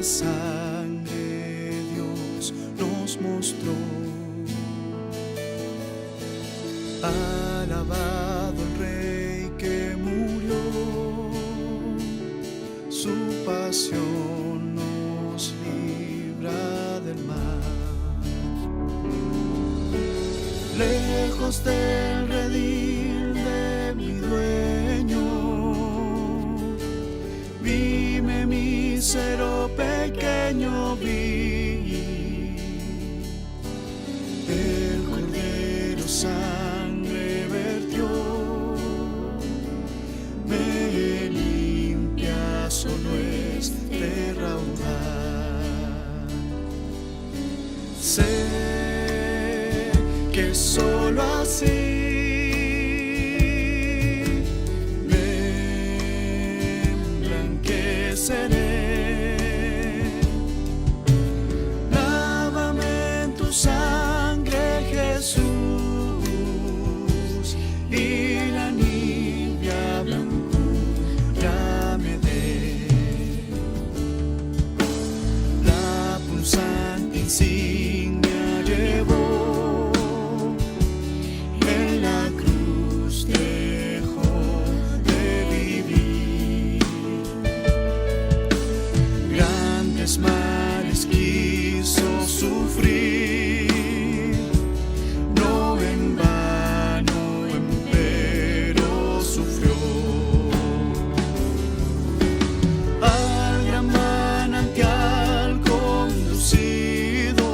sangre Dios nos mostró. Alabado el Rey que murió, su pasión nos libra del mal. Lejos del redil de mi dueño, vime mísero pequeño, vi el Cordero sangre vertió, me limpia solo este raudal. Sé que solo así seré. Lávame en tu sangre, Jesús, y la nibia blancura me dé. La punzante insignia llevó, en la cruz dejó de vivir. Males quiso sufrir, no en vano empero sufrió. Al gran manantial conducido,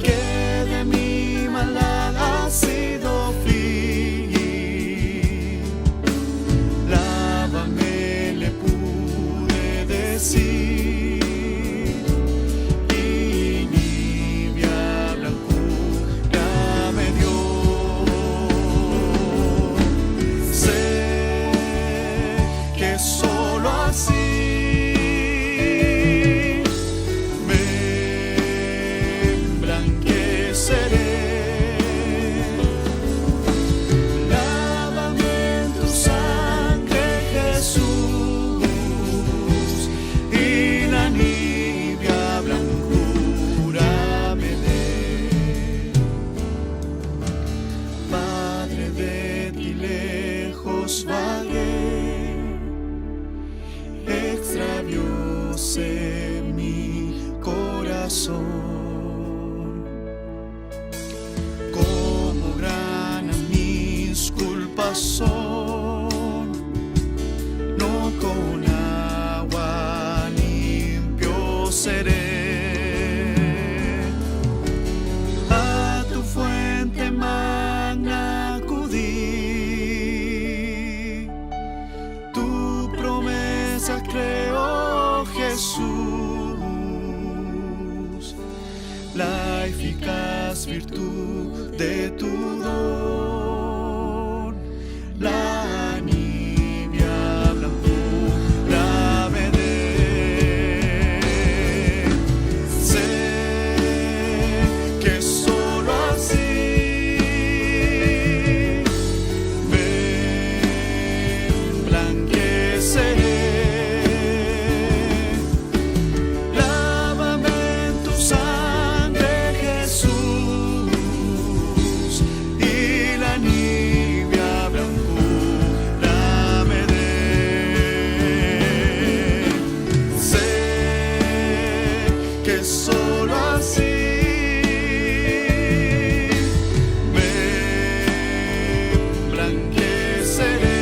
que de mi maldad ha sido fui. Lávame, le pude decir, y nibia blancura me dio. Sé que solo así me emblanqueceré. Lávame en tu sangre, Jesús, y la nibia blancura me dé. Padre, de ti lejos vagué, extravióse mi corazón. Como granas mis culpas son, no con agua limpio seré. A tu fuente magna acudí, tu promesa creo, Jesús, la eficaz virtud de tu don. La nibia blancura me dé. Sé que solo así me emblanqueceré. Lávame en tu sangre, Jesús, y la nibia blancura me dé. Sé que solo así me emblanqueceré.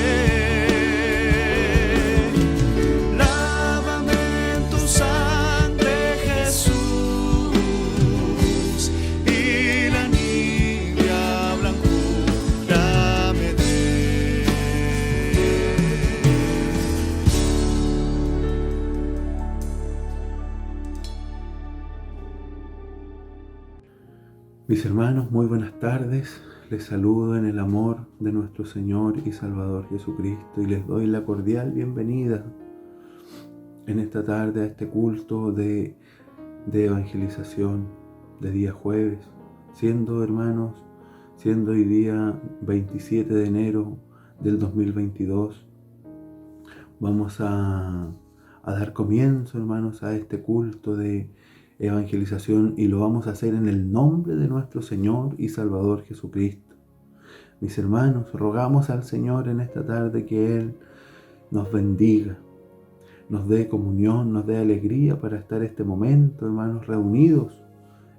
Lávame en tu sangre, Jesús, y la nibia blancura me dé. Mis hermanos, muy buenas tardes. Les saludo en el amor de nuestro Señor y Salvador Jesucristo y les doy la cordial bienvenida en esta tarde a este culto de evangelización de día jueves, siendo hermanos, siendo hoy día 27 de enero del 2022. Vamos a a dar comienzo, hermanos, a este culto de evangelización, y lo vamos a hacer en el nombre de nuestro Señor y Salvador Jesucristo. Mis hermanos, rogamos al Señor en esta tarde que Él nos bendiga, nos dé comunión, nos dé alegría para estar este momento, hermanos, reunidos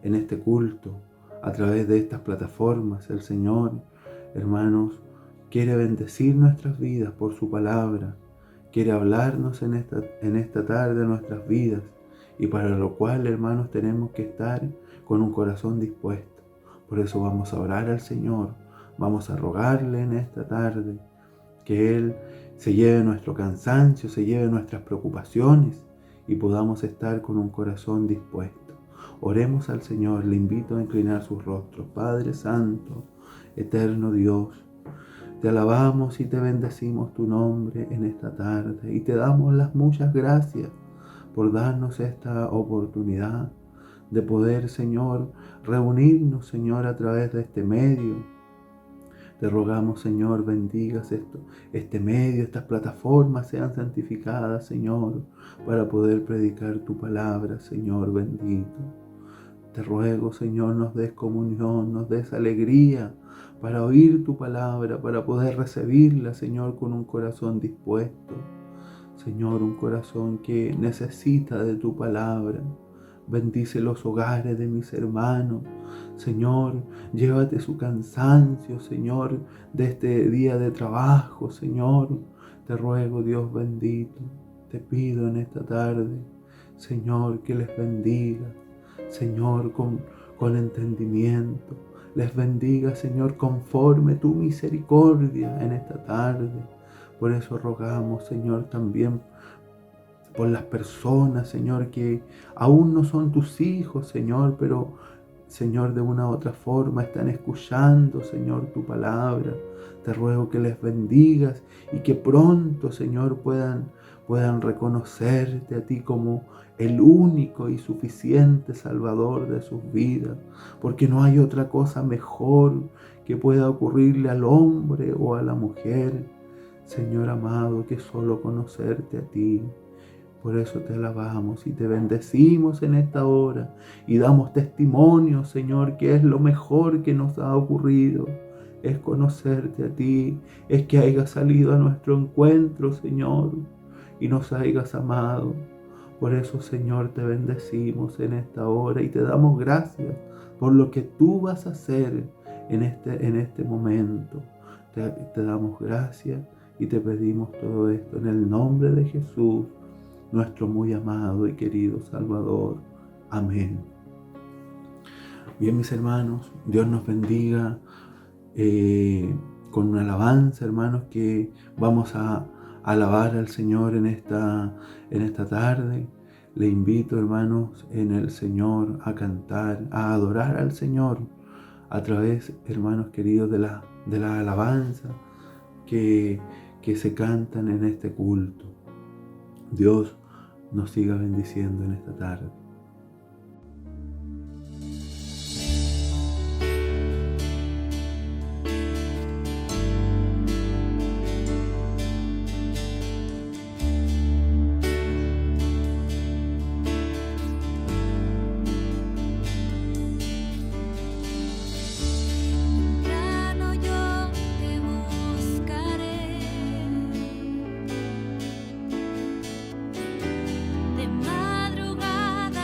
en este culto a través de estas plataformas. El Señor, hermanos, quiere bendecir nuestras vidas por su palabra, quiere hablarnos en esta tarde nuestras vidas, y para lo cual, hermanos, tenemos que estar con un corazón dispuesto. Por eso vamos a orar al Señor, vamos a rogarle en esta tarde que Él se lleve nuestro cansancio, se lleve nuestras preocupaciones y podamos estar con un corazón dispuesto. Oremos al Señor, le invito a inclinar sus rostros. Padre Santo, eterno Dios, te alabamos y te bendecimos tu nombre en esta tarde y te damos las muchas gracias por darnos esta oportunidad de poder, Señor, reunirnos, Señor, a través de este medio. Te rogamos, Señor, bendigas este medio, estas plataformas sean santificadas, Señor, para poder predicar tu palabra, Señor bendito. Te ruego, Señor, nos des comunión, nos des alegría para oír tu palabra, para poder recibirla, Señor, con un corazón dispuesto. Señor, un corazón que necesita de tu palabra. Bendice los hogares de mis hermanos. Señor, llévate su cansancio, Señor, de este día de trabajo, Señor. Te ruego, Dios bendito, te pido en esta tarde, Señor, que les bendiga, Señor, con entendimiento. Les bendiga, Señor, conforme tu misericordia en esta tarde. Por eso rogamos, Señor, también por las personas, Señor, que aún no son tus hijos, Señor, pero, Señor, de una u otra forma están escuchando, Señor, tu palabra. Te ruego que les bendigas y que pronto, Señor, puedan reconocerte a ti como el único y suficiente Salvador de sus vidas, porque no hay otra cosa mejor que pueda ocurrirle al hombre o a la mujer, Señor amado, que solo conocerte a ti. Por eso te alabamos y te bendecimos en esta hora y damos testimonio, Señor, que es lo mejor que nos ha ocurrido. Es conocerte a ti, es que hayas salido a nuestro encuentro, Señor, y nos hayas amado. Por eso, Señor, te bendecimos en esta hora y te damos gracias por lo que tú vas a hacer en este momento. Te damos gracias y te pedimos todo esto en el nombre de Jesús, nuestro muy amado y querido Salvador. Amén. Bien, mis hermanos, Dios nos bendiga con una alabanza, hermanos, que vamos a alabar al Señor en esta tarde. Le invito, hermanos, en el Señor a cantar, a adorar al Señor a través, hermanos queridos, de la alabanza que se cantan en este culto. Dios nos siga bendiciendo en esta tarde. De madrugada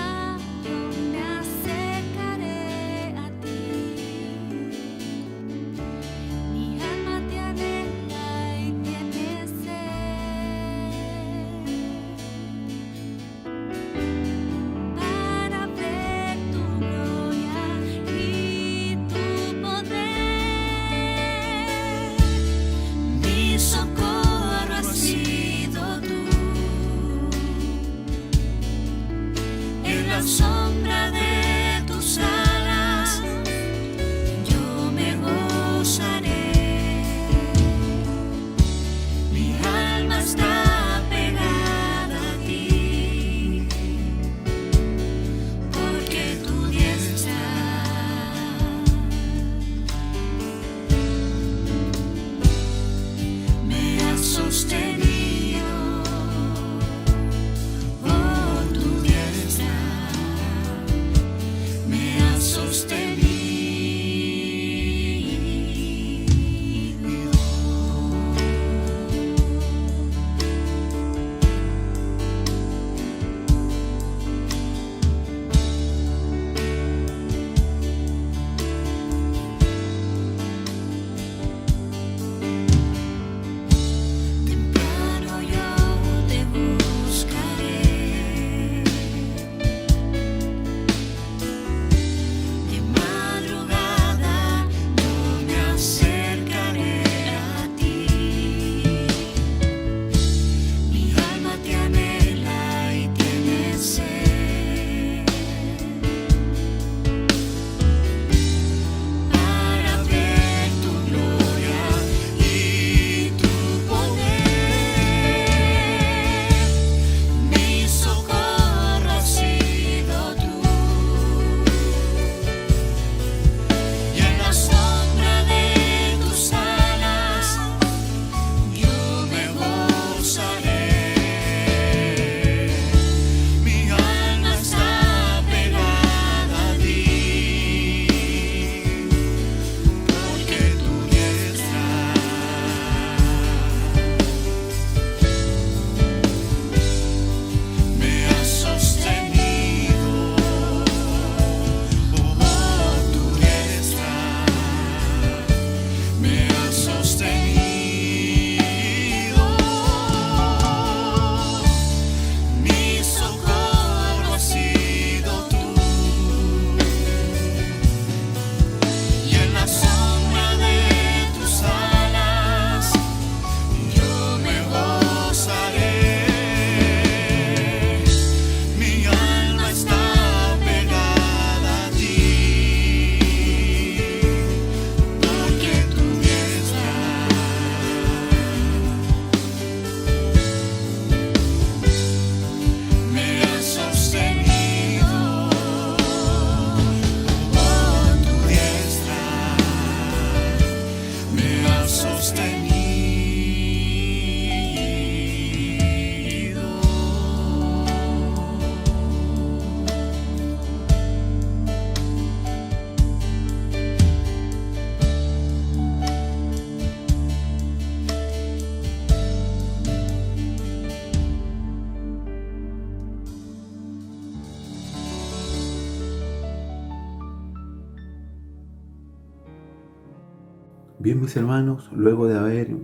Bien, mis hermanos, luego de haber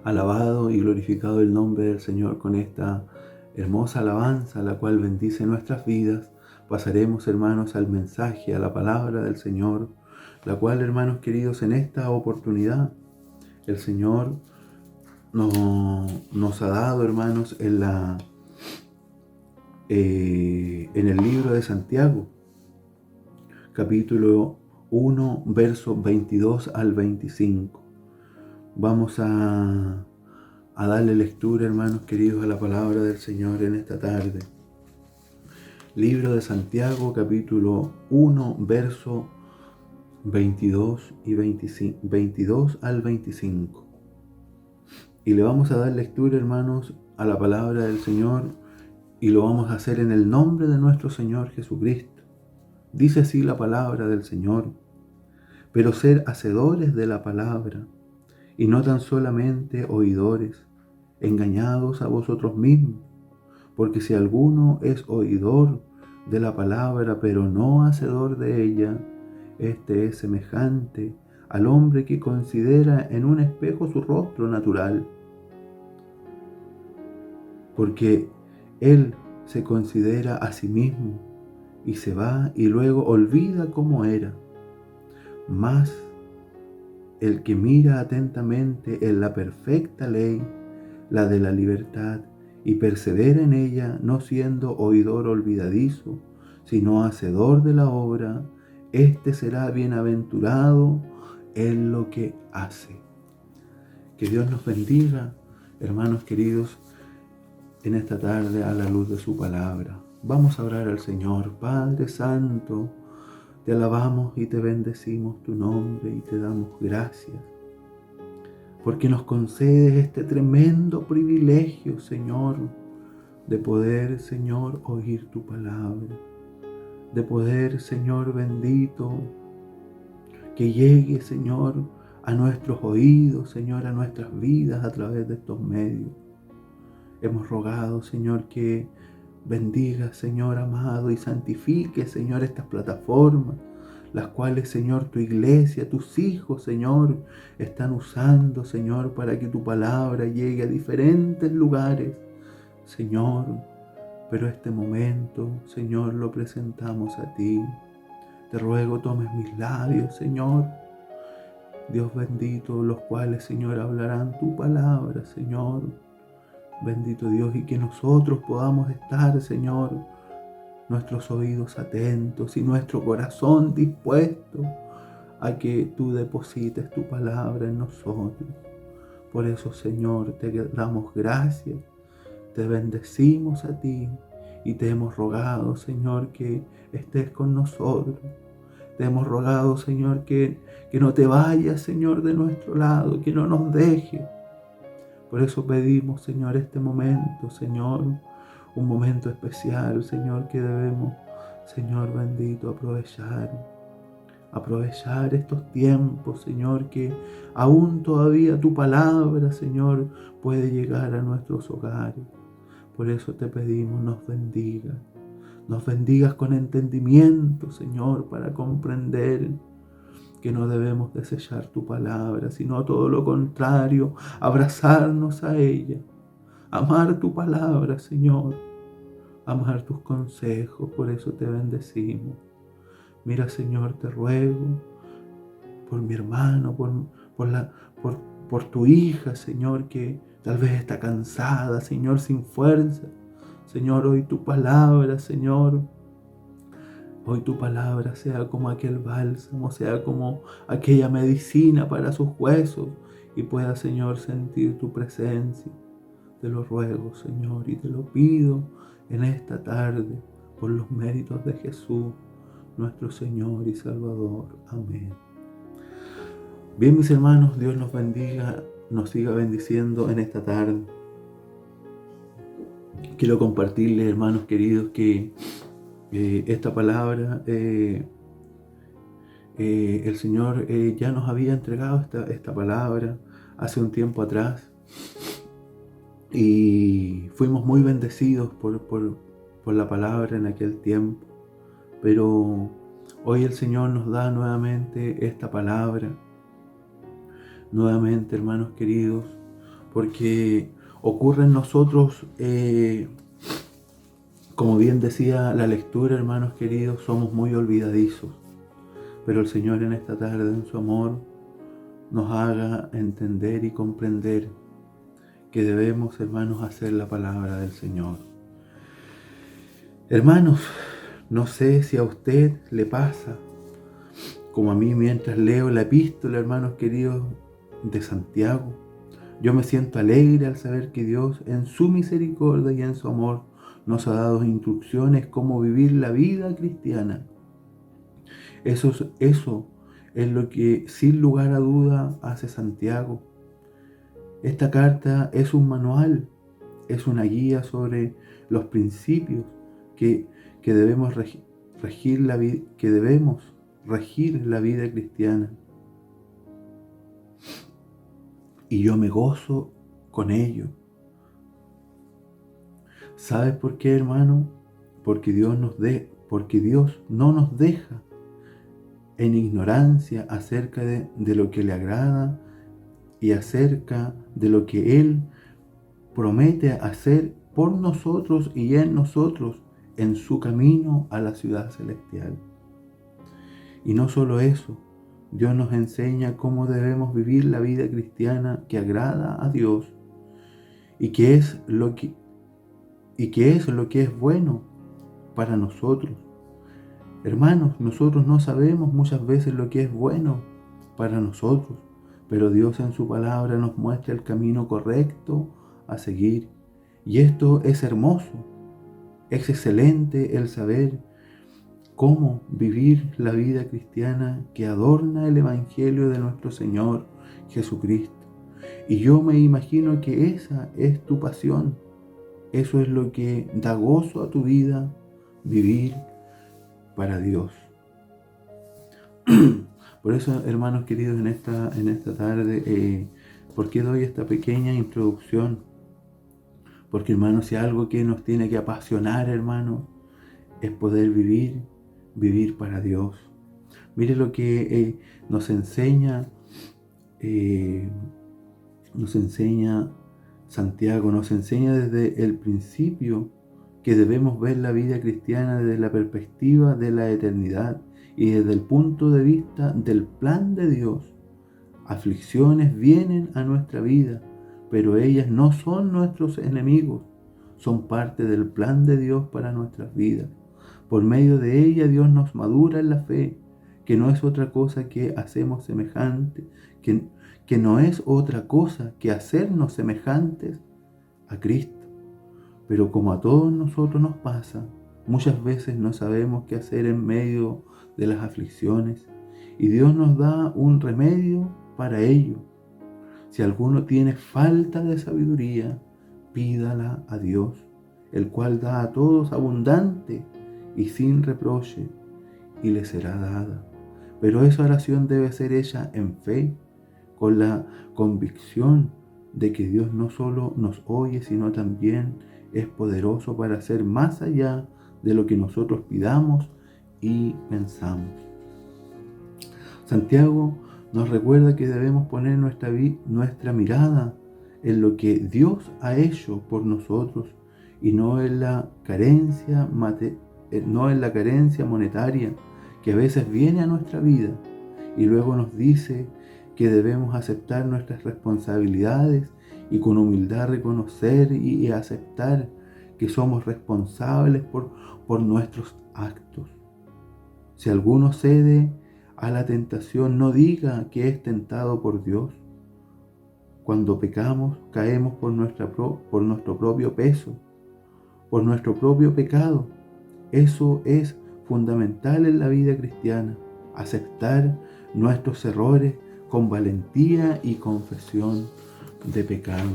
alabado y glorificado el nombre del Señor con esta hermosa alabanza, la cual bendice nuestras vidas, pasaremos, hermanos, al mensaje, a la palabra del Señor, la cual, hermanos queridos, en esta oportunidad el Señor nos ha dado, hermanos, en el libro de Santiago, capítulo 1, versos 22 al 25. Vamos a darle lectura, hermanos queridos, a la palabra del Señor en esta tarde. Libro de Santiago, capítulo 1, verso 22 y 25, 22 al 25. Y le vamos a dar lectura, hermanos, a la palabra del Señor, y lo vamos a hacer en el nombre de nuestro Señor Jesucristo. Dice así la palabra del Señor: pero ser hacedores de la palabra, y no tan solamente oidores, engañados a vosotros mismos, porque si alguno es oidor de la palabra, pero no hacedor de ella, este es semejante al hombre que considera en un espejo su rostro natural, porque él se considera a sí mismo y se va y luego olvida cómo era. Mas el que mira atentamente en la perfecta ley, la de la libertad, y persevera en ella, no siendo oidor olvidadizo, sino hacedor de la obra, éste será bienaventurado en lo que hace. Que Dios nos bendiga, hermanos queridos, en esta tarde a la luz de su palabra. Vamos a orar al Señor. Padre Santo, te alabamos y te bendecimos tu nombre y te damos gracias, porque nos concedes este tremendo privilegio, Señor, de poder, Señor, oír tu palabra, de poder, Señor bendito, que llegue, Señor, a nuestros oídos, Señor, a nuestras vidas a través de estos medios. Hemos rogado, Señor, que bendiga, Señor amado, y santifique, Señor, estas plataformas, las cuales, Señor, tu iglesia, tus hijos, Señor, están usando, Señor, para que tu palabra llegue a diferentes lugares, Señor. Pero este momento, Señor, lo presentamos a ti. Te ruego tomes mis labios, Señor, Dios bendito, los cuales, Señor, hablarán tu palabra, Señor. Bendito Dios, y que nosotros podamos estar, Señor, nuestros oídos atentos y nuestro corazón dispuesto a que tú deposites tu palabra en nosotros. Por eso, Señor, te damos gracias, te bendecimos a ti y te hemos rogado, Señor, que estés con nosotros. Te hemos rogado, Señor, que no te vayas, Señor, de nuestro lado, que no nos dejes. Por eso pedimos, Señor, este momento, Señor, un momento especial, Señor, que debemos, Señor bendito, aprovechar estos tiempos, Señor, que aún todavía tu palabra, Señor, puede llegar a nuestros hogares. Por eso te pedimos, nos bendigas con entendimiento, Señor, para comprender que no debemos desechar tu palabra, sino todo lo contrario, abrazarnos a ella, amar tu palabra, Señor, amar tus consejos. Por eso te bendecimos. Mira, Señor, te ruego por mi hermano, por tu hija, Señor, que tal vez está cansada, Señor, sin fuerza. Señor, hoy tu palabra, Señor, hoy tu palabra sea como aquel bálsamo, sea como aquella medicina para sus huesos y pueda, Señor, sentir tu presencia. Te lo ruego, Señor, y te lo pido en esta tarde por los méritos de Jesús, nuestro Señor y Salvador. Amén. Bien, mis hermanos, Dios nos bendiga, nos siga bendiciendo en esta tarde. Quiero compartirles, hermanos queridos, que esta palabra el Señor ya nos había entregado esta palabra hace un tiempo atrás y fuimos muy bendecidos por la palabra en aquel tiempo, pero hoy el Señor nos da nuevamente esta palabra nuevamente, hermanos queridos, porque ocurre en nosotros, como bien decía la lectura, hermanos queridos, somos muy olvidadizos, pero el Señor en esta tarde, en su amor, nos haga entender y comprender que debemos, hermanos, hacer la palabra del Señor. Hermanos, no sé si a usted le pasa, como a mí mientras leo la epístola, hermanos queridos, de Santiago. Yo me siento alegre al saber que Dios, en su misericordia y en su amor, nos ha dado instrucciones cómo vivir la vida cristiana. Eso es lo que, sin lugar a duda, hace Santiago. Esta carta es un manual, es una guía sobre los principios que debemos regir la vida cristiana. Y yo me gozo con ello. ¿Sabes por qué, hermano? Porque Dios no nos deja en ignorancia acerca de lo que le agrada y acerca de lo que Él promete hacer por nosotros y en nosotros en su camino a la ciudad celestial. Y no solo eso, Dios nos enseña cómo debemos vivir la vida cristiana que agrada a Dios y qué es lo que es bueno para nosotros. Hermanos, nosotros no sabemos muchas veces lo que es bueno para nosotros, pero Dios en su palabra nos muestra el camino correcto a seguir. Y esto es hermoso, es excelente el saber cómo vivir la vida cristiana que adorna el Evangelio de nuestro Señor Jesucristo. Y yo me imagino que esa es tu pasión. Eso es lo que da gozo a tu vida, vivir para Dios. Por eso, hermanos queridos, en esta tarde, ¿por qué doy esta pequeña introducción? Porque, hermanos, si algo que nos tiene que apasionar, hermanos, es poder vivir para Dios. Mire lo que nos enseña Santiago, nos enseña desde el principio que debemos ver la vida cristiana desde la perspectiva de la eternidad y desde el punto de vista del plan de Dios. Aflicciones vienen a nuestra vida, pero ellas no son nuestros enemigos, son parte del plan de Dios para nuestras vidas. Por medio de ella Dios nos madura en la fe, que no es otra cosa que hacernos semejantes a Cristo. Pero como a todos nosotros nos pasa, muchas veces no sabemos qué hacer en medio de las aflicciones y Dios nos da un remedio para ello. Si alguno tiene falta de sabiduría, pídala a Dios, el cual da a todos abundante y sin reproche, y le será dada. Pero esa oración debe ser hecha en fe, con la convicción de que Dios no solo nos oye, sino también es poderoso para hacer más allá de lo que nosotros pidamos y pensamos. Santiago nos recuerda que debemos poner nuestra mirada en lo que Dios ha hecho por nosotros y no en la carencia monetaria que a veces viene a nuestra vida. Y luego nos dice que debemos aceptar nuestras responsabilidades y con humildad reconocer y aceptar que somos responsables por nuestros actos. Si alguno cede a la tentación, no diga que es tentado por Dios. Cuando pecamos, caemos por nuestro propio peso, por nuestro propio pecado. Eso es fundamental en la vida cristiana, aceptar nuestros errores con valentía y confesión de pecado.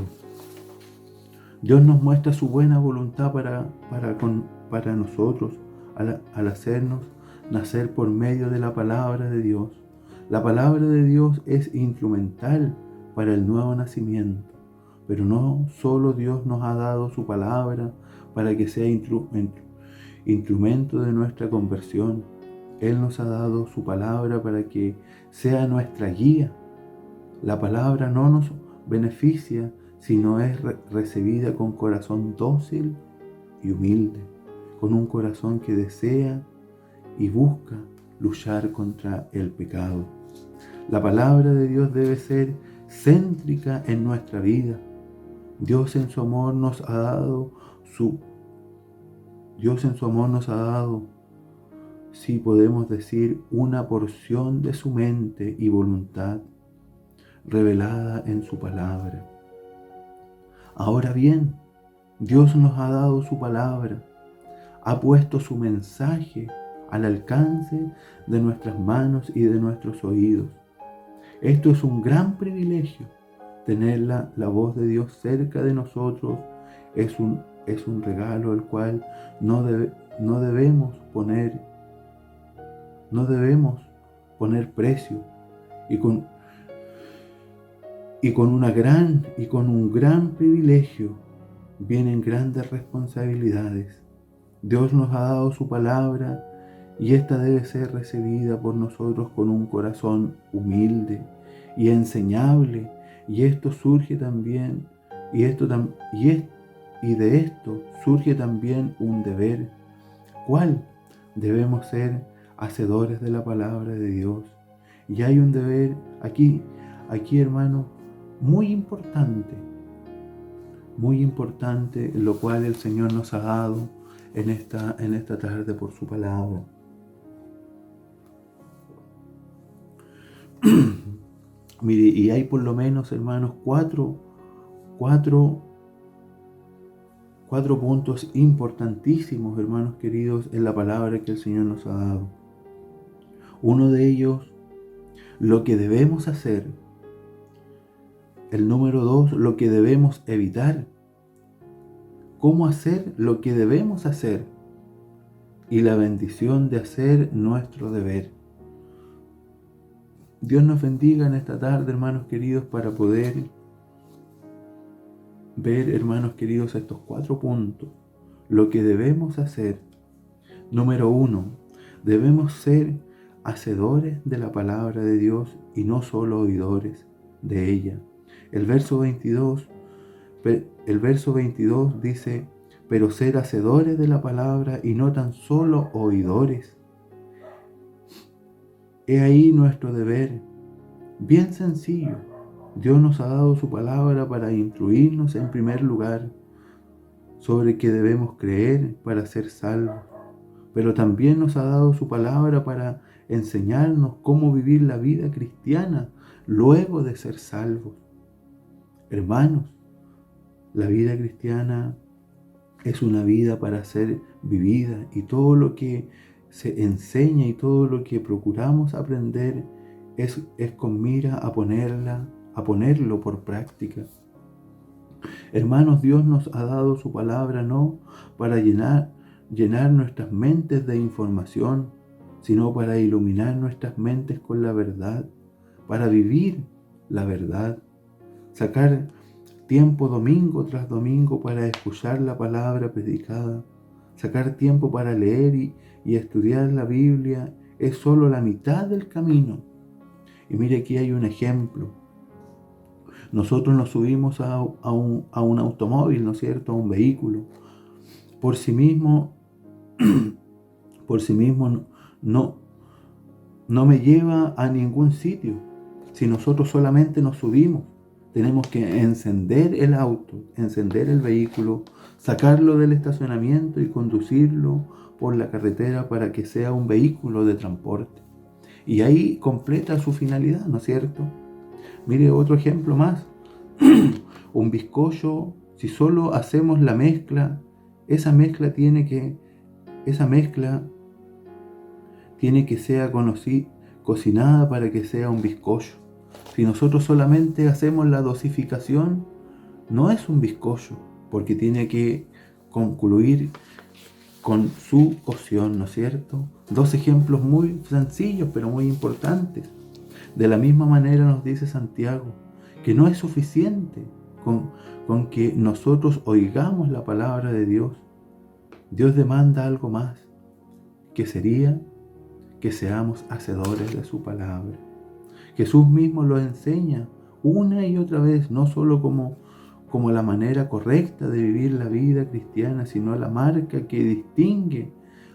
Dios nos muestra su buena voluntad para nosotros al hacernos nacer por medio de la palabra de Dios. La palabra de Dios es instrumental para el nuevo nacimiento, pero no solo Dios nos ha dado su palabra para que sea instrumento de nuestra conversión. Él nos ha dado su palabra para que sea nuestra guía. La palabra no nos beneficia si no es recibida con corazón dócil y humilde, con un corazón que desea y busca luchar contra el pecado. La palabra de Dios debe ser céntrica en nuestra vida. Dios en su amor nos ha dado si podemos decir, una porción de su mente y voluntad revelada en su palabra. Ahora bien, Dios nos ha dado su palabra, ha puesto su mensaje al alcance de nuestras manos y de nuestros oídos. Esto es un gran privilegio. Tener la voz de Dios cerca de nosotros es un regalo el cual no debemos poner precio, y con un gran privilegio vienen grandes responsabilidades. Dios nos ha dado su palabra y esta debe ser recibida por nosotros con un corazón humilde y enseñable, y esto surge también, y de esto surge también un deber. ¿Cuál? Debemos ser hacedores de la palabra de Dios. Y hay un deber aquí, hermano, muy importante, lo cual el Señor nos ha dado en esta tarde por su palabra. Mire, y hay por lo menos, hermanos, cuatro puntos importantísimos, hermanos queridos, en la palabra que el Señor nos ha dado. Uno de ellos, lo que debemos hacer. El número 2, lo que debemos evitar. ¿Cómo hacer lo que debemos hacer? Y la bendición de hacer nuestro deber. Dios nos bendiga en esta tarde, hermanos queridos, para poder ver, hermanos queridos, estos 4 puntos. Lo que debemos hacer. Número 1, debemos ser hacedores de la palabra de Dios y no solo oidores de ella. El verso 22 dice, pero ser hacedores de la palabra y no tan solo oidores. He ahí nuestro deber, bien sencillo. Dios nos ha dado su palabra para instruirnos en primer lugar sobre qué debemos creer para ser salvos, pero también nos ha dado su palabra para enseñarnos cómo vivir la vida cristiana luego de ser salvos. Hermanos, la vida cristiana es una vida para ser vivida, y todo lo que se enseña y todo lo que procuramos aprender es con mira a ponerlo por práctica. Hermanos, Dios nos ha dado su palabra no para llenar nuestras mentes de información, sino para iluminar nuestras mentes con la verdad, para vivir la verdad. Sacar tiempo domingo tras domingo para escuchar la palabra predicada, sacar tiempo para leer y estudiar la Biblia es solo la mitad del camino. Y mire, aquí hay un ejemplo. Nosotros nos subimos a un automóvil, ¿no es cierto?, a un vehículo. Por sí mismo no me lleva a ningún sitio. Si nosotros solamente nos subimos, tenemos que encender el auto, encender el vehículo, sacarlo del estacionamiento y conducirlo por la carretera para que sea un vehículo de transporte. Y ahí completa su finalidad, ¿no es cierto? Mire otro ejemplo más. Un bizcocho, si solo hacemos la mezcla, esa mezcla tiene que ser cocinada para que sea un bizcocho. Si nosotros solamente hacemos la dosificación, no es un bizcocho, porque tiene que concluir con su cocción, ¿no es cierto? 2 ejemplos muy sencillos, pero muy importantes. De la misma manera nos dice Santiago que no es suficiente con que nosotros oigamos la palabra de Dios. Dios demanda algo más, que sería que seamos hacedores de su palabra. Jesús mismo lo enseña una y otra vez, no solo como la manera correcta de vivir la vida cristiana, sino la marca que distingue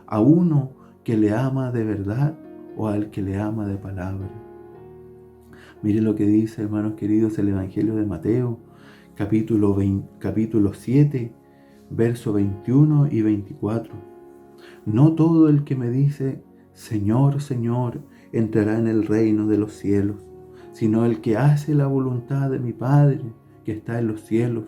a uno que le ama de verdad o al que le ama de palabra. Mire lo que dice, hermanos queridos, el Evangelio de Mateo, capítulo 7, versos 21 y 24. No todo el que me dice, Señor, Señor, entrará en el reino de los cielos, sino el que hace la voluntad de mi Padre que está en los cielos.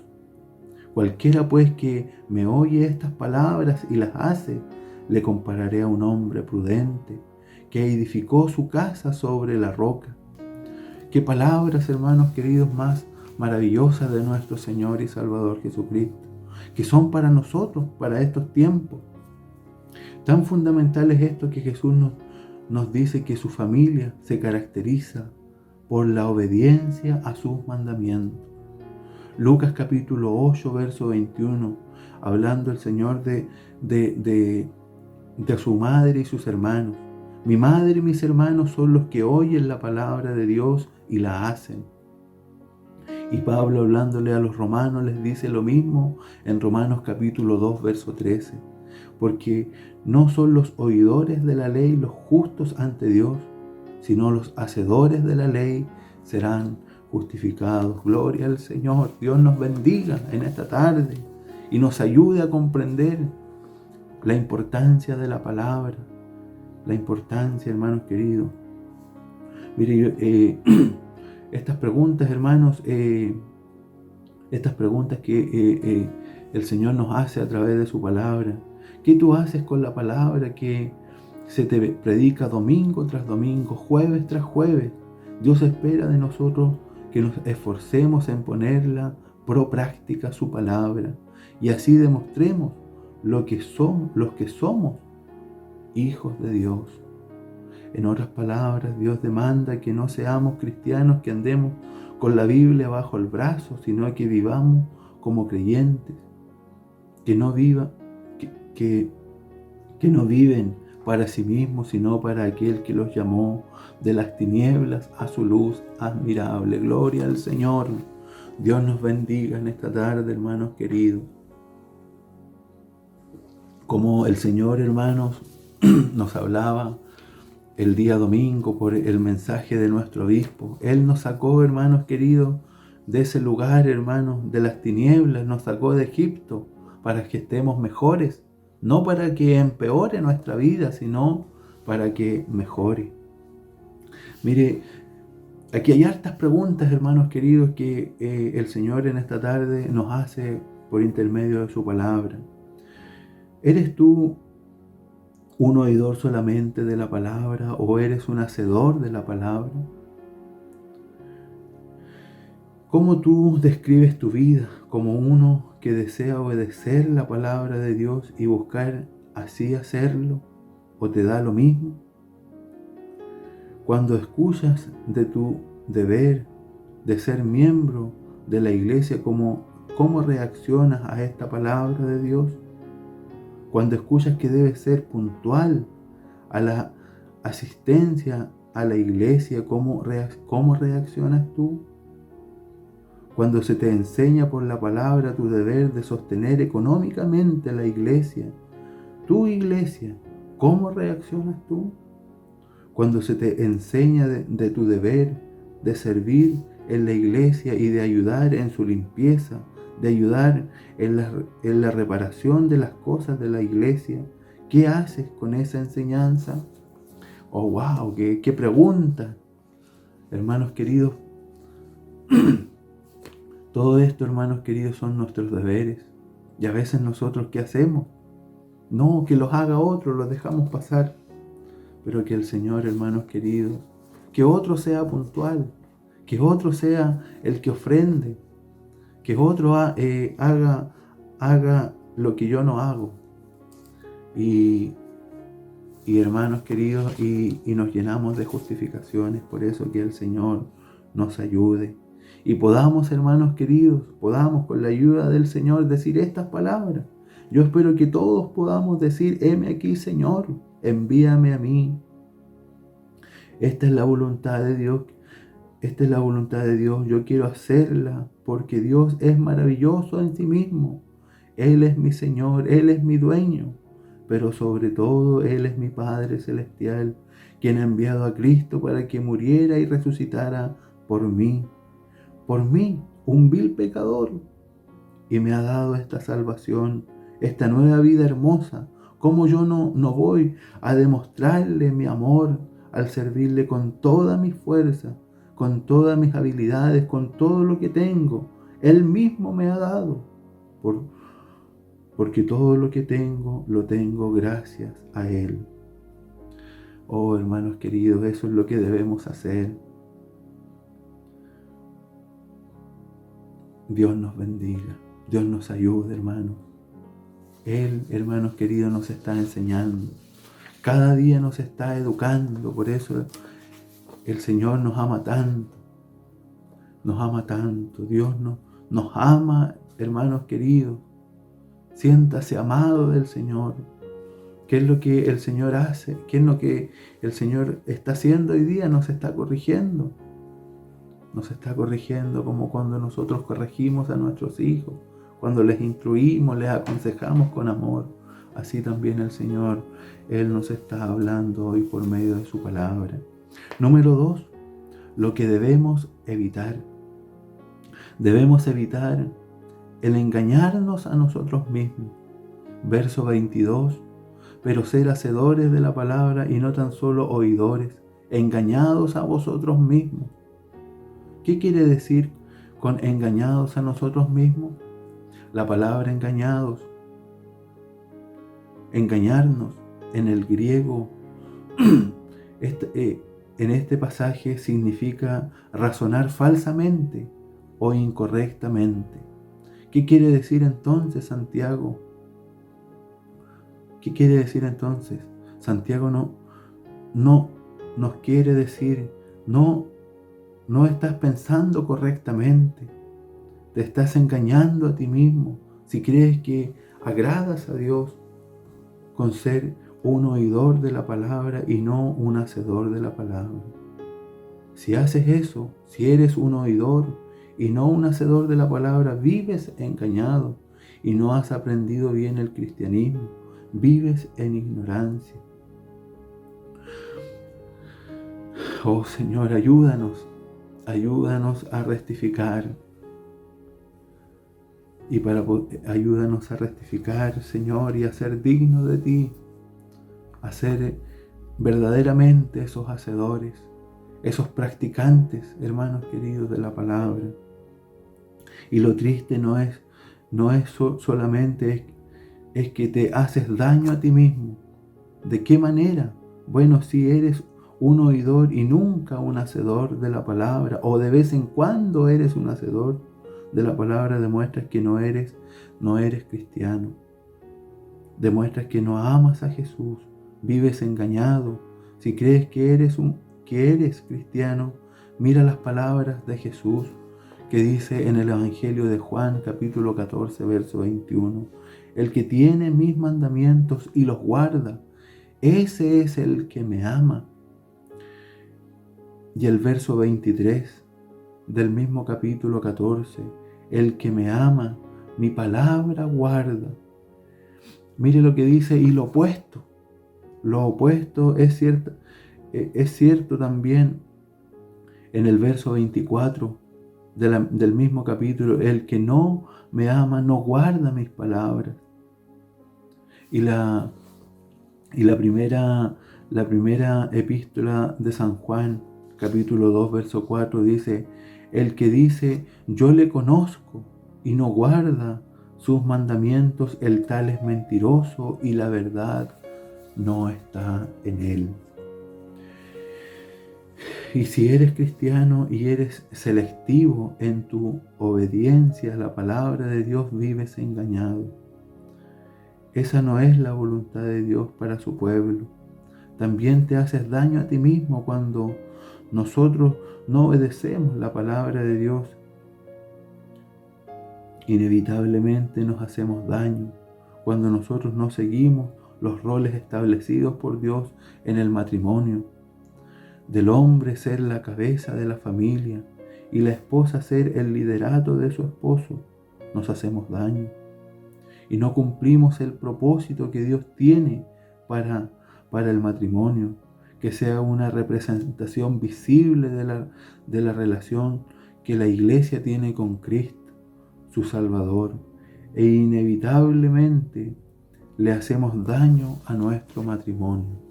Cualquiera pues que me oye estas palabras y las hace, le compararé a un hombre prudente que edificó su casa sobre la roca. Qué palabras, hermanos queridos, más maravillosas de nuestro Señor y Salvador Jesucristo, que son para nosotros, para estos tiempos. Tan fundamental es esto que Jesús nos dice que su familia se caracteriza por la obediencia a sus mandamientos. Lucas capítulo 8, verso 21, hablando el Señor de su madre y sus hermanos. Mi madre y mis hermanos son los que oyen la palabra de Dios y la hacen. Y Pablo, hablándole a los romanos, les dice lo mismo en Romanos capítulo 2, verso 13. Porque no son los oidores de la ley los justos ante Dios, sino los hacedores de la ley serán justificados. Gloria al Señor. Dios nos bendiga en esta tarde y nos ayude a comprender la importancia de la palabra, la importancia, hermanos queridos. Mire, estas preguntas, hermanos, estas preguntas que el Señor nos hace a través de su palabra. ¿Qué tú haces con la palabra que se te predica domingo tras domingo, jueves tras jueves? Dios espera de nosotros que nos esforcemos en ponerla por práctica su palabra y así demostremos los que somos hijos de Dios. En otras palabras, Dios demanda que no seamos cristianos que andemos con la Biblia bajo el brazo, sino que vivamos como creyentes, que no viven para sí mismos, sino para aquel que los llamó de las tinieblas a su luz admirable. Gloria al Señor. Dios nos bendiga en esta tarde, hermanos queridos. Como el Señor, hermanos, nos hablaba el día domingo por el mensaje de nuestro obispo. Él nos sacó, hermanos queridos, de ese lugar, hermanos, de las tinieblas, nos sacó de Egipto para que estemos mejores, no para que empeore nuestra vida, sino para que mejore. Mire, aquí hay hartas preguntas, hermanos queridos, que el Señor en esta tarde nos hace por intermedio de su palabra. ¿Eres tú un oidor solamente de la palabra o eres un hacedor de la palabra? ¿Cómo tú describes tu vida? ¿Como uno que desea obedecer la palabra de Dios y buscar así hacerlo? ¿O te da lo mismo? Cuando escuchas de tu deber de ser miembro de la iglesia, ¿cómo reaccionas a esta palabra de Dios? Cuando escuchas que debes ser puntual a la asistencia a la iglesia, ¿cómo reaccionas tú? Cuando se te enseña por la palabra tu deber de sostener económicamente la iglesia, tu iglesia, ¿cómo reaccionas tú? Cuando se te enseña de tu deber de servir en la iglesia y de ayudar en su limpieza, de ayudar en la reparación de las cosas de la iglesia, ¿qué haces con esa enseñanza? Oh, wow, qué pregunta, hermanos queridos. Todo esto, hermanos queridos, son nuestros deberes. Y a veces nosotros, ¿qué hacemos? No, que los haga otro, los dejamos pasar. Pero que el Señor, hermanos queridos, que otro sea puntual, que otro sea el que ofrende, que otro haga lo que yo no hago. Y hermanos queridos, y nos llenamos de justificaciones. Por eso que el Señor nos ayude. Y podamos, hermanos queridos, podamos con la ayuda del Señor decir estas palabras. Yo espero que todos podamos decir: heme aquí,, envíame a mí. Esta es la voluntad de Dios, Esta es la voluntad de Dios. Yo quiero hacerla porque Dios es maravilloso en sí mismo. Él es mi Señor, Él es mi dueño. Pero sobre todo Él es mi Padre Celestial, quien ha enviado a Cristo para que muriera y resucitara por mí, un vil pecador, y me ha dado esta salvación, esta nueva vida hermosa. ¿Cómo yo no voy a demostrarle mi amor al servirle con toda mi fuerza, con todas mis habilidades, con todo lo que tengo? Él mismo me ha dado, porque todo lo que tengo, lo tengo gracias a Él. Oh, hermanos queridos, eso es lo que debemos hacer. Dios nos bendiga, Dios nos ayude, hermanos. Él, hermanos queridos, nos está enseñando. Cada día nos está educando. Por eso el Señor nos ama tanto. Nos ama tanto. Dios nos ama, hermanos queridos. Siéntase amado del Señor. ¿Qué es lo que el Señor hace? ¿Qué es lo que el Señor está haciendo hoy día? Nos está corrigiendo. Nos está corrigiendo como cuando nosotros corregimos a nuestros hijos, cuando les instruimos, les aconsejamos con amor. Así también el Señor, Él nos está hablando hoy por medio de su palabra. Número 2, lo que debemos evitar. Debemos evitar el engañarnos a nosotros mismos. Verso 22, pero ser hacedores de la palabra y no tan solo oidores, engañados a vosotros mismos. ¿Qué quiere decir con engañados a nosotros mismos? La palabra engañados, engañarnos en el griego, en este pasaje significa razonar falsamente o incorrectamente. ¿Qué quiere decir entonces, Santiago? ¿Qué quiere decir entonces? Santiago no nos quiere decir, no estás pensando correctamente, te estás engañando a ti mismo si crees que agradas a Dios con ser un oidor de la palabra y no un hacedor de la palabra. Si haces eso, si eres un oidor y no un hacedor de la palabra, vives engañado y no has aprendido bien el cristianismo, vives en ignorancia. Oh Señor, ayúdanos a rectificar. Y ayúdanos a rectificar, Señor, y a ser dignos de ti, a ser verdaderamente esos hacedores, esos practicantes, hermanos queridos, de la palabra. Y lo triste no es solamente es que te haces daño a ti mismo. ¿De qué manera? Bueno, si eres un oidor y nunca un hacedor de la palabra, o de vez en cuando eres un hacedor de la palabra, demuestras que no eres cristiano. Demuestras que no amas a Jesús, vives engañado. Si crees que eres cristiano, mira las palabras de Jesús que dice en el Evangelio de Juan, capítulo 14, verso 21. El que tiene mis mandamientos y los guarda, ese es el que me ama. Y el verso 23 del mismo capítulo 14, el que me ama, mi palabra guarda. Mire lo que dice, y lo opuesto es cierto también en el verso 24 del mismo capítulo, el que no me ama no guarda mis palabras. Y la primera epístola de San Juan, capítulo 2, verso 4, dice, el que dice, yo le conozco y no guarda sus mandamientos, el tal es mentiroso y la verdad no está en él. Y si eres cristiano y eres selectivo en tu obediencia a la palabra de Dios, vives engañado. Esa no es la voluntad de Dios para su pueblo. También te haces daño a ti mismo cuando nosotros no obedecemos la palabra de Dios. Inevitablemente nos hacemos daño cuando nosotros no seguimos los roles establecidos por Dios en el matrimonio. del hombre ser la cabeza de la familia y la esposa ser el liderato de su esposo, nos hacemos daño y no cumplimos el propósito que Dios tiene para el matrimonio, que sea una representación visible de la relación que la iglesia tiene con Cristo, su Salvador, e inevitablemente le hacemos daño a nuestro matrimonio.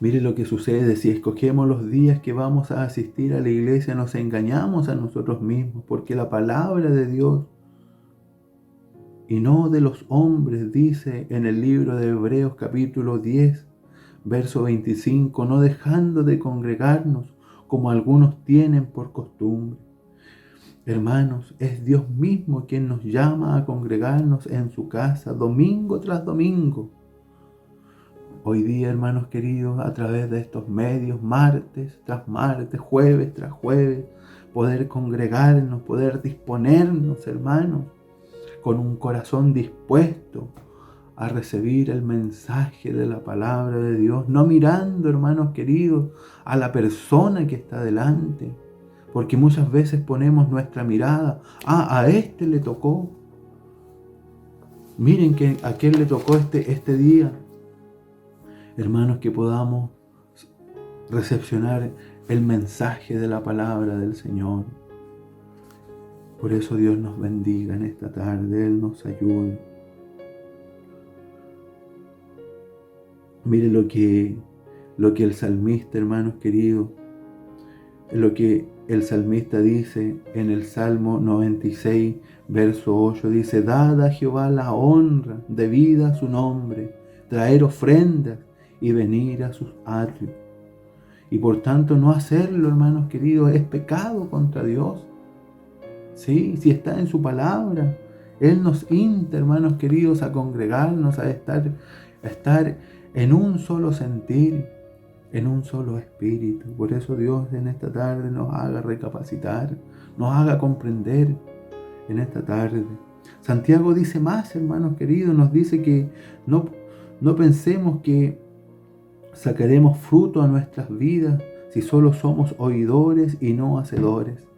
Mire lo que sucede si escogemos los días que vamos a asistir a la iglesia, nos engañamos a nosotros mismos, porque la palabra de Dios y no de los hombres dice en el libro de Hebreos capítulo 10, verso 25, no dejando de congregarnos como algunos tienen por costumbre. Hermanos, es Dios mismo quien nos llama a congregarnos en su casa domingo tras domingo. Hoy día, hermanos queridos, a través de estos medios, martes tras martes, jueves tras jueves, poder congregarnos, poder disponernos, hermanos, con un corazón dispuesto a recibir el mensaje de la palabra de Dios, no mirando, hermanos queridos, a la persona que está delante, porque muchas veces ponemos nuestra mirada, a este le tocó, miren que a aquel le tocó este día. Hermanos, que podamos recepcionar el mensaje de la palabra del Señor. Por eso Dios nos bendiga en esta tarde, Él nos ayude. Mire lo que el salmista, hermanos queridos, lo que el salmista dice en el Salmo 96, verso 8, dice: dad a Jehová la honra debida a su nombre, traer ofrendas y venir a sus atrios. Y por tanto no hacerlo, hermanos queridos, es pecado contra Dios. Sí, si está en su palabra, Él nos insta, hermanos queridos, a congregarnos, a estar en un solo sentir, en un solo espíritu. Por eso Dios en esta tarde nos haga recapacitar, nos haga comprender en esta tarde. Santiago dice más, hermanos queridos, nos dice que no pensemos que sacaremos fruto a nuestras vidas si solo somos oidores y no hacedores.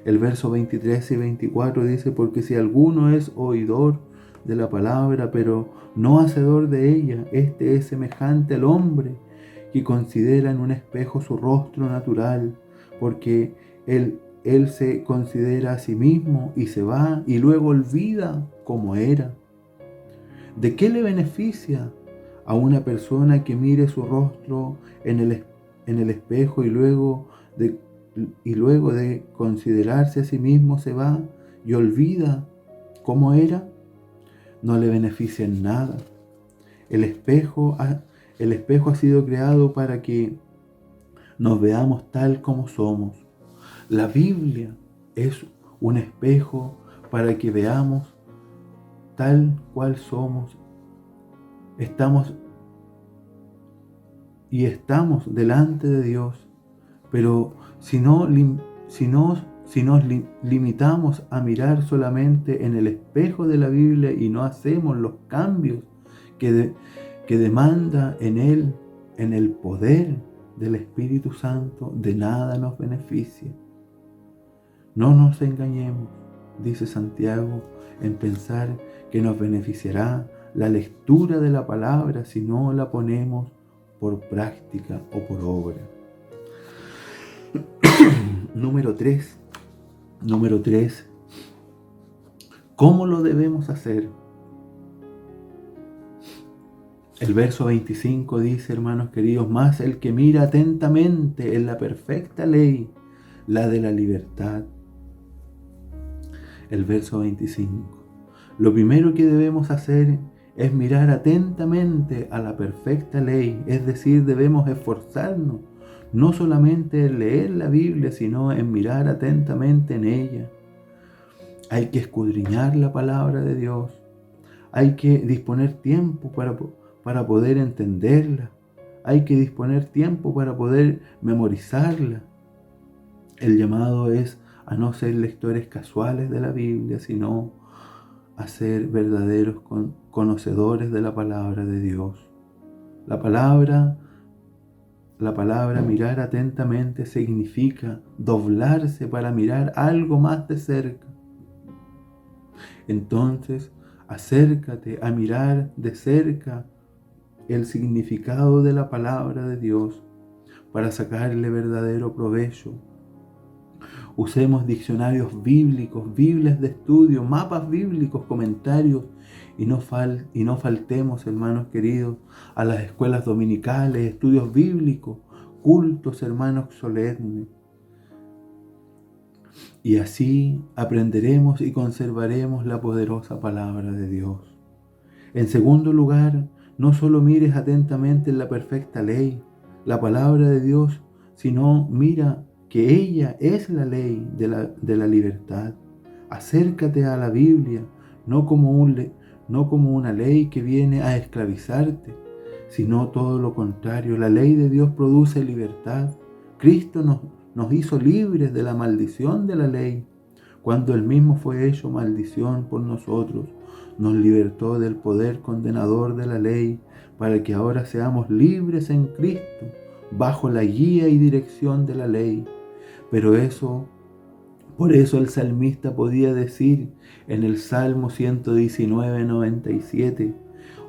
El verso 23 y 24 dice: porque si alguno es oidor de la palabra, pero no hacedor de ella, este es semejante al hombre que considera en un espejo su rostro natural, porque él se considera a sí mismo y se va y luego olvida cómo era. ¿De qué le beneficia a una persona que mire su rostro en el espejo y luego de considerarse a sí mismo se va y olvida cómo era? No le beneficia en nada. El espejo ha sido creado para que nos veamos tal como somos. La Biblia es un espejo para que veamos tal cual somos. Estamos delante de Dios, pero si nos limitamos a mirar solamente en el espejo de la Biblia y no hacemos los cambios que demanda en él, en el poder del Espíritu Santo, de nada nos beneficia. No nos engañemos, dice Santiago, en pensar que nos beneficiará la lectura de la palabra si no la ponemos por práctica o por obra. Número 3. ¿Cómo lo debemos hacer? El verso 25 dice, hermanos queridos: mas el que mira atentamente en la perfecta ley, la de la libertad. El verso 25. Lo primero que debemos hacer es mirar atentamente a la perfecta ley, es decir, debemos esforzarnos no solamente en leer la Biblia, sino en mirar atentamente en ella. Hay que escudriñar la palabra de Dios, hay que disponer tiempo para poder entenderla, hay que disponer tiempo para poder memorizarla. El llamado es a no ser lectores casuales de la Biblia, sino a ser verdaderos conocedores de la palabra de Dios. La palabra mirar atentamente significa doblarse para mirar algo más de cerca. Entonces, acércate a mirar de cerca el significado de la palabra de Dios para sacarle verdadero provecho. Usemos diccionarios bíblicos, Biblias de estudio, mapas bíblicos, comentarios y no faltemos, hermanos queridos, a las escuelas dominicales, estudios bíblicos, cultos, hermanos, solemnes. Y así aprenderemos y conservaremos la poderosa palabra de Dios. En segundo lugar, no solo mires atentamente en la perfecta ley, la palabra de Dios, sino mira que ella es la ley de la libertad. Acércate a la Biblia, no como una ley que viene a esclavizarte, sino todo lo contrario. La ley de Dios produce libertad. Cristo nos hizo libres de la maldición de la ley. Cuando Él mismo fue hecho maldición por nosotros, nos libertó del poder condenador de la ley, para que ahora seamos libres en Cristo, bajo la guía y dirección de la ley. Por eso el salmista podía decir en el Salmo 119:97,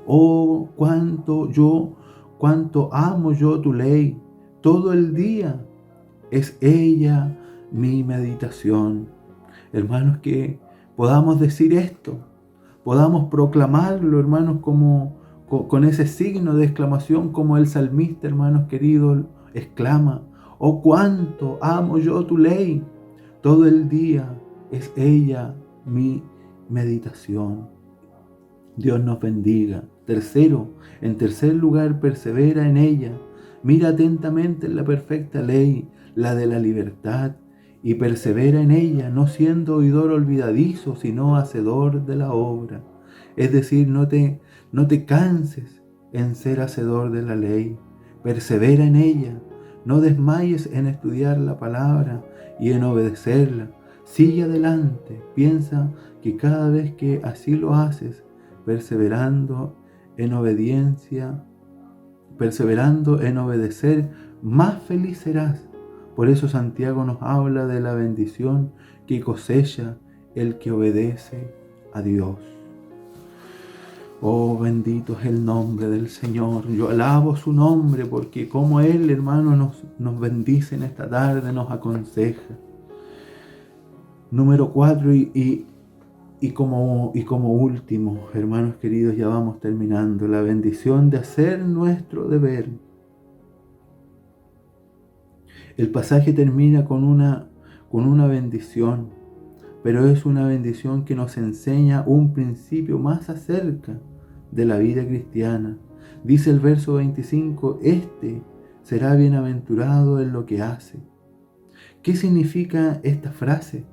oh, cuánto amo yo tu ley, todo el día es ella mi meditación. Hermanos, que podamos decir esto, podamos proclamarlo, hermanos, con ese signo de exclamación, como el salmista, hermanos queridos, exclama, oh, cuánto amo yo tu ley, todo el día es ella mi meditación. Dios nos bendiga. En tercer lugar, persevera en ella. Mira atentamente en la perfecta ley, la de la libertad, y persevera en ella, no siendo oidor olvidadizo, sino hacedor de la obra. Es decir, no te canses en ser hacedor de la ley. Persevera en ella. No desmayes en estudiar la palabra y en obedecerla. Sigue adelante. Piensa que cada vez que así lo haces, perseverando en obediencia, perseverando en obedecer, más feliz serás. Por eso Santiago nos habla de la bendición que cosecha el que obedece a Dios. Oh, bendito es el nombre del Señor. Yo alabo su nombre porque como Él, hermano, nos bendice en esta tarde, nos aconseja. Número 4 y como último, hermanos queridos, ya vamos terminando. La bendición de hacer nuestro deber. El pasaje termina con una bendición, pero es una bendición que nos enseña un principio más acerca de la vida cristiana. Dice el verso 25, este será bienaventurado en lo que hace. ¿Qué significa esta frase?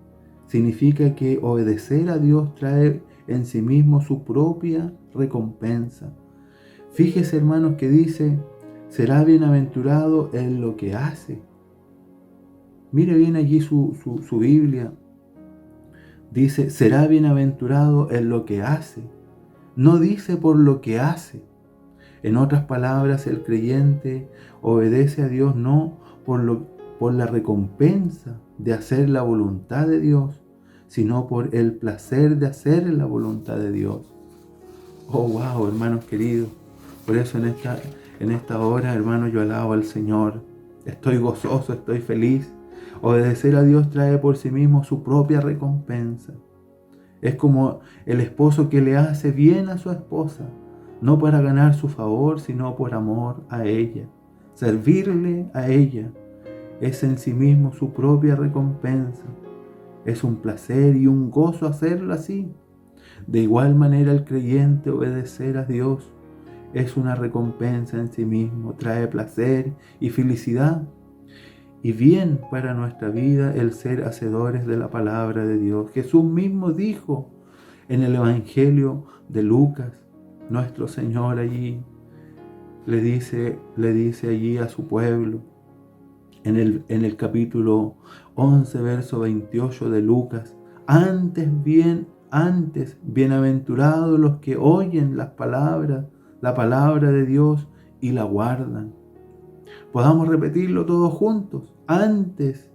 Significa que obedecer a Dios trae en sí mismo su propia recompensa. Fíjese, hermanos, que dice, será bienaventurado en lo que hace. Mire bien allí su Biblia. Dice, será bienaventurado en lo que hace. No dice por lo que hace. En otras palabras, el creyente obedece a Dios no por la recompensa de hacer la voluntad de Dios, sino por el placer de hacer la voluntad de Dios. Oh, wow, hermanos queridos. Por eso en esta hora, hermanos, yo alabo al Señor. Estoy gozoso, estoy feliz. Obedecer a Dios trae por sí mismo su propia recompensa. Es como el esposo que le hace bien a su esposa, no para ganar su favor, sino por amor a ella. Servirle a ella es en sí mismo su propia recompensa. Es un placer y un gozo hacerlo así. De igual manera, el creyente obedecer a Dios es una recompensa en sí mismo. Trae placer y felicidad y bien para nuestra vida el ser hacedores de la palabra de Dios. Jesús mismo dijo en el Evangelio de Lucas, nuestro Señor allí le dice allí a su pueblo, en el capítulo 11, verso 28 de Lucas, antes bien Antes, bienaventurados los que oyen la palabra de Dios y la guardan. Podamos repetirlo todos juntos. Antes,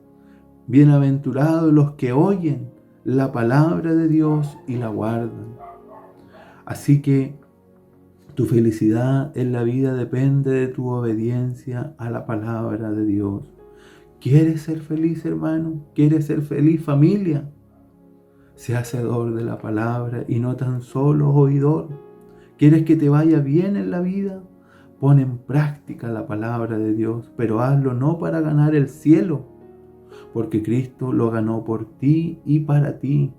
bienaventurados los que oyen la palabra de Dios y la guardan. Así que tu felicidad en la vida depende de tu obediencia a la palabra de Dios. ¿Quieres ser feliz, hermano? ¿Quieres ser feliz, familia? Sé hacedor de la palabra y no tan solo oidor. ¿Quieres que te vaya bien en la vida? Pon en práctica la palabra de Dios, pero hazlo no para ganar el cielo, porque Cristo lo ganó por ti y para ti,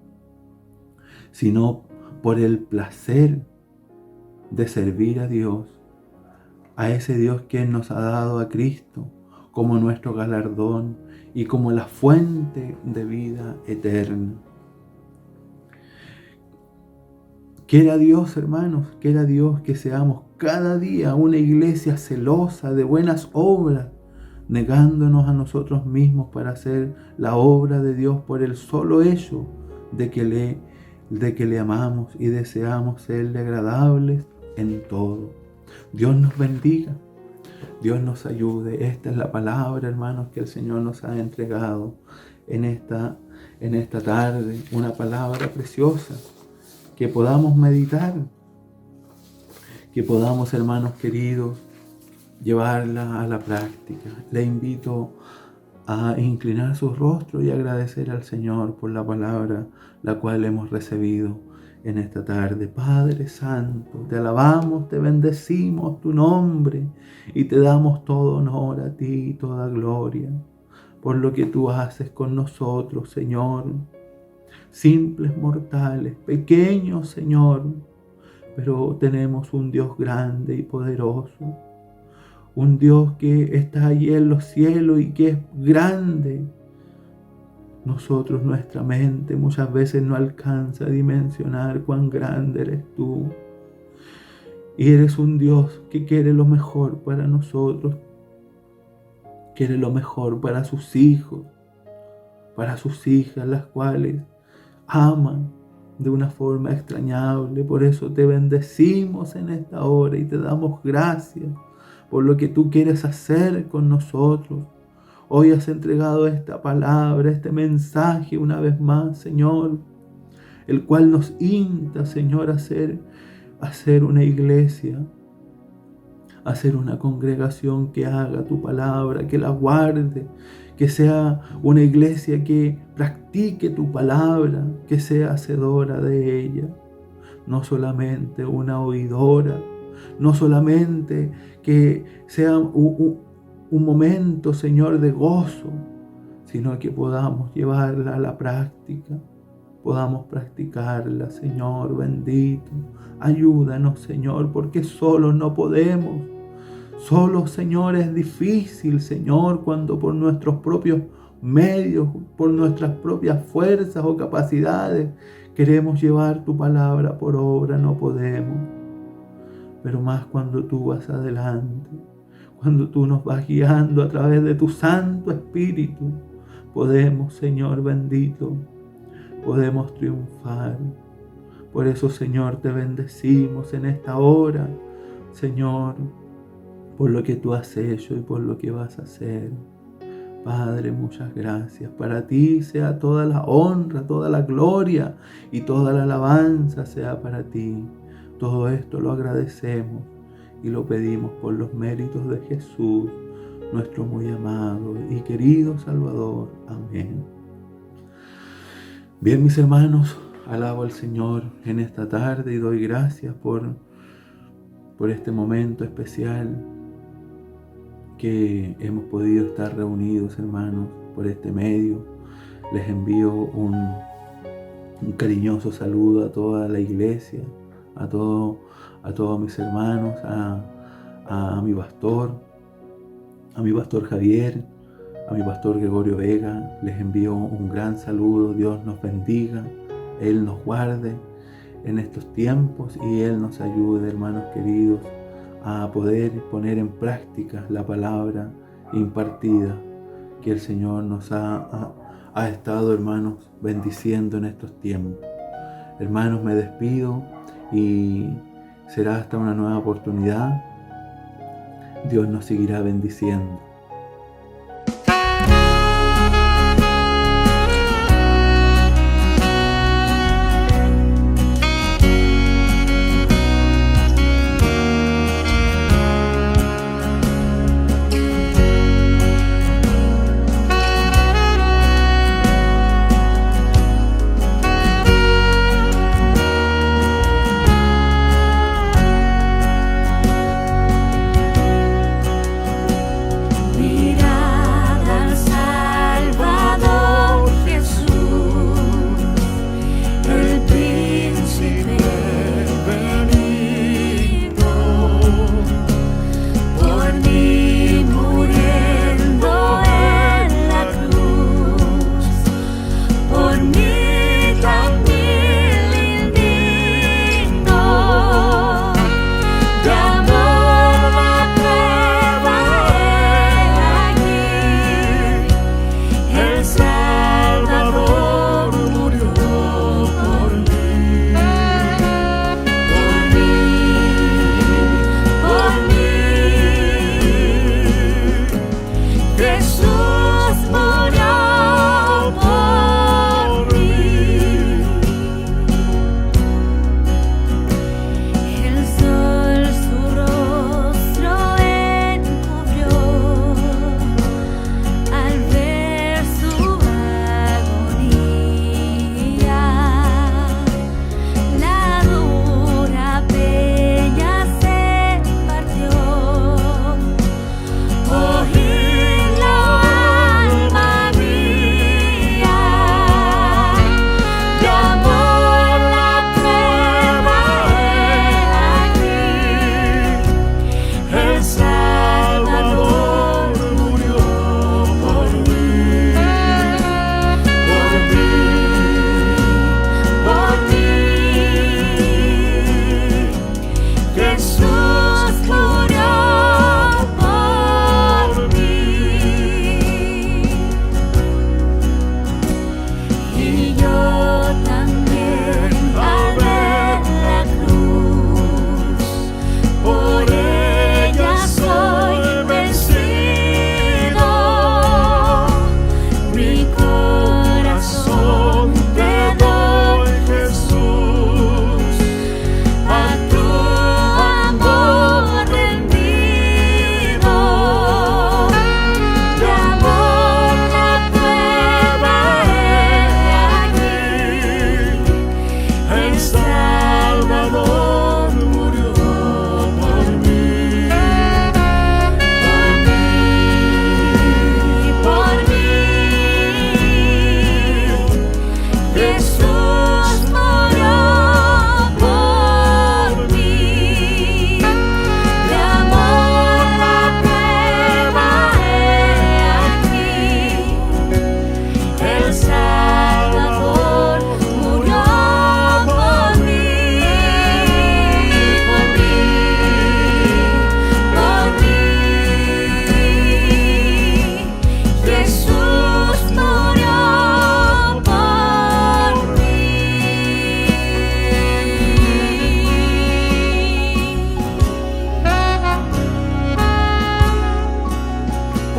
sino por el placer de servir a Dios, a ese Dios que nos ha dado a Cristo como nuestro galardón y como la fuente de vida eterna. Quiera Dios, hermanos, quiera Dios que seamos cada día una iglesia celosa de buenas obras, negándonos a nosotros mismos para hacer la obra de Dios por el solo hecho de que le amamos y deseamos serle agradables en todo. Dios nos bendiga, Dios nos ayude. Esta es la palabra, hermanos, que el Señor nos ha entregado en esta tarde, una palabra preciosa que podamos meditar, que podamos, hermanos queridos, llevarla a la práctica. Le invito a inclinar su rostro y agradecer al Señor por la palabra la cual hemos recibido en esta tarde. Padre Santo, te alabamos, te bendecimos tu nombre y te damos todo honor a ti y toda gloria por lo que tú haces con nosotros, Señor. Simples mortales, pequeños, Señor, pero tenemos un Dios grande y poderoso, un Dios que está allí en los cielos y que es grande. Nosotros, nuestra mente muchas veces no alcanza a dimensionar cuán grande eres tú. Y eres un Dios que quiere lo mejor para nosotros, quiere lo mejor para sus hijos, para sus hijas, las cuales aman de una forma extrañable. Por eso te bendecimos en esta hora y te damos gracias por lo que tú quieres hacer con nosotros. Hoy has entregado esta palabra, este mensaje una vez más, Señor, el cual nos insta, Señor, a hacer una iglesia, a hacer una congregación que haga tu palabra, que la guarde, que sea una iglesia que practique tu palabra, que sea hacedora de ella, no solamente una oidora, no solamente que sea un momento, Señor, de gozo, sino que podamos llevarla a la práctica, podamos practicarla, Señor bendito. Ayúdanos, Señor, porque solos no podemos. Solo, Señor, es difícil, Señor, cuando por nuestros propios medios, por nuestras propias fuerzas o capacidades queremos llevar tu palabra por obra, no podemos. Pero más cuando tú vas adelante, cuando tú nos vas guiando a través de tu Santo Espíritu, podemos, Señor bendito, podemos triunfar. Por eso, Señor, te bendecimos en esta hora, Señor, por lo que tú has hecho y por lo que vas a hacer. Padre, muchas gracias. Para ti sea toda la honra, toda la gloria y toda la alabanza sea para ti. Todo esto lo agradecemos y lo pedimos por los méritos de Jesús, nuestro muy amado y querido Salvador. Amén. Bien, mis hermanos, alabo al Señor en esta tarde y doy gracias por este momento especial que hemos podido estar reunidos, hermanos, por este medio. Les envío un cariñoso saludo a toda la iglesia, a todos mis hermanos, a mi pastor Javier, a mi pastor Gregorio Vega. Les envío un gran saludo. Dios nos bendiga, Él nos guarde en estos tiempos y Él nos ayude, hermanos queridos, a poder poner en práctica la palabra impartida que el Señor nos ha estado, hermanos, bendiciendo en estos tiempos. Hermanos, me despido y será hasta una nueva oportunidad. Dios nos seguirá bendiciendo.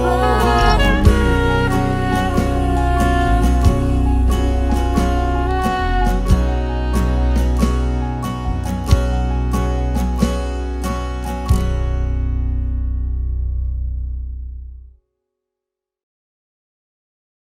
por